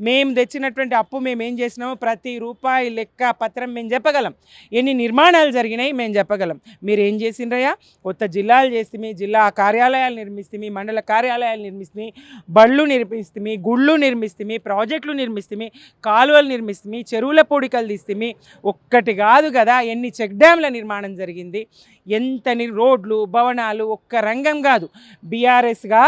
మేము తెచ్చినటువంటి అప్పు మేమేం చేసినామో ప్రతి రూపాయి లెక్క పత్రం మేము చెప్పగలం. ఎన్ని నిర్మాణాలు జరిగినాయి మేము చెప్పగలం. మీరేం చేసిండ్రయ్యా? కొత్త జిల్లాలు చేస్తే జిల్లా కార్యాలయాలు నిర్మిస్తే, మండల కార్యాలయాలు నిర్మిస్తే, బళ్ళు నిర్మిస్తే, గుళ్ళు నిర్మిస్తే, ప్రాజెక్టులు నిర్మిస్తే, కాలువలు నిర్మిస్తే, చెరువుల పొడికలు తీస్తే, ఒక్కటి కాదు కదా ఎన్ని చెక్ డ్యాంల నిర్మాణం జరిగింది, ఎంతని రోడ్లు భవనాలు, ఒక్క రంగం కాదు. బీఆర్ఎస్గా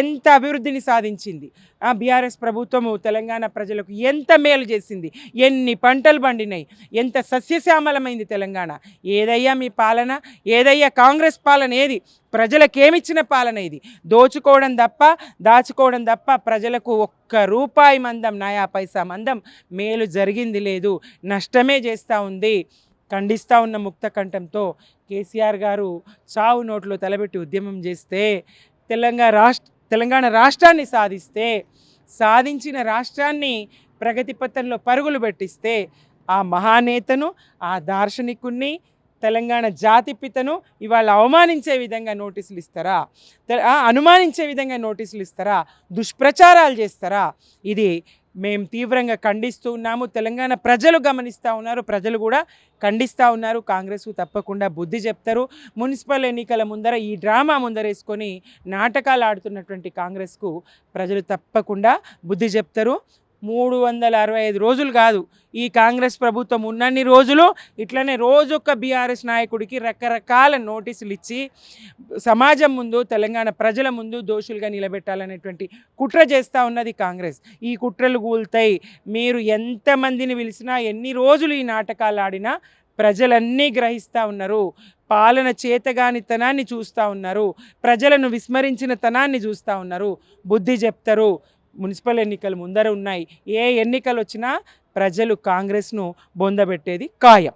ఎంత అభివృద్ధిని సాధించింది. బీఆర్ఎస్ ప్రభుత్వము తెలంగాణ ప్రజలకు ఎంత మేలు చేసింది, ఎన్ని పంటలు పండినాయి, ఎంత సస్యశ్యామలమైంది తెలంగాణ. ఏదయ్యా మీ పాలన? ఏదయ్యా కాంగ్రెస్ పాలన? ఏది ప్రజలకేమిచ్చిన పాలన? ఇది దోచుకోవడం తప్ప, దాచుకోవడం తప్ప ప్రజలకు ఒక్క రూపాయి మందం, నయా పైసా మందం మేలు జరిగింది లేదు, నష్టమే చేస్తూ ఉంది. ఖండిస్తూ ఉన్న ముక్త కంఠంతో కేసీఆర్ గారు చావు నోట్లో తలబెట్టి ఉద్యమం చేస్తే, తెలంగాణ రాష్ట్రాన్ని సాధించిన రాష్ట్రాన్ని ప్రగతి పథంలో పరుగులు పెట్టిస్తే, ఆ మహానేతను, ఆ దార్శనికుణ్ణి, తెలంగాణ జాతిపితను ఇవాళ అవమానించే విధంగా నోటీసులు ఇస్తారా? అనుమానించే విధంగా నోటీసులు ఇస్తారా? దుష్ప్రచారాలు చేస్తారా? ఇది మేము తీవ్రంగా ఖండిస్తూ ఉన్నాము. తెలంగాణ ప్రజలు గమనిస్తూ ఉన్నారు, ప్రజలు కూడా ఖండిస్తూ ఉన్నారు. కాంగ్రెస్ తప్పకుండా బుద్ధి చెప్తారు. మున్సిపల్ ఎన్నికల ముందర ఈ డ్రామా ముందరేసుకొని నాటకాలు ఆడుతున్నటువంటి కాంగ్రెస్కు ప్రజలు తప్పకుండా బుద్ధి చెప్తారు. 365 రోజులు కాదు, ఈ కాంగ్రెస్ ప్రభుత్వం ఉన్నన్ని రోజులు ఇట్లనే రోజొక్క బీఆర్ఎస్ నాయకుడికి రకరకాల నోటీసులు ఇచ్చి సమాజం ముందు, తెలంగాణ ప్రజల ముందు దోషులుగా నిలబెట్టాలనేటువంటి కుట్ర చేస్తూ ఉన్నది కాంగ్రెస్. ఈ కుట్రలు కూల్తాయి. మీరు ఎంతమందిని పిలిచినా, ఎన్ని రోజులు ఈ నాటకాలు ఆడినా ప్రజలన్నీ గ్రహిస్తూ ఉన్నారు. పాలన చేతగానితనాన్ని చూస్తూ ఉన్నారు, ప్రజలను విస్మరించిన తనాన్ని చూస్తూ ఉన్నారు. బుద్ధి చెప్తారు. మున్సిపల్ ఎన్నికలు ముందర ఉన్నాయి. ఏ ఎన్నికలు వచ్చినా ప్రజలు కాంగ్రెస్ను బొందబెట్టేది ఖాయం.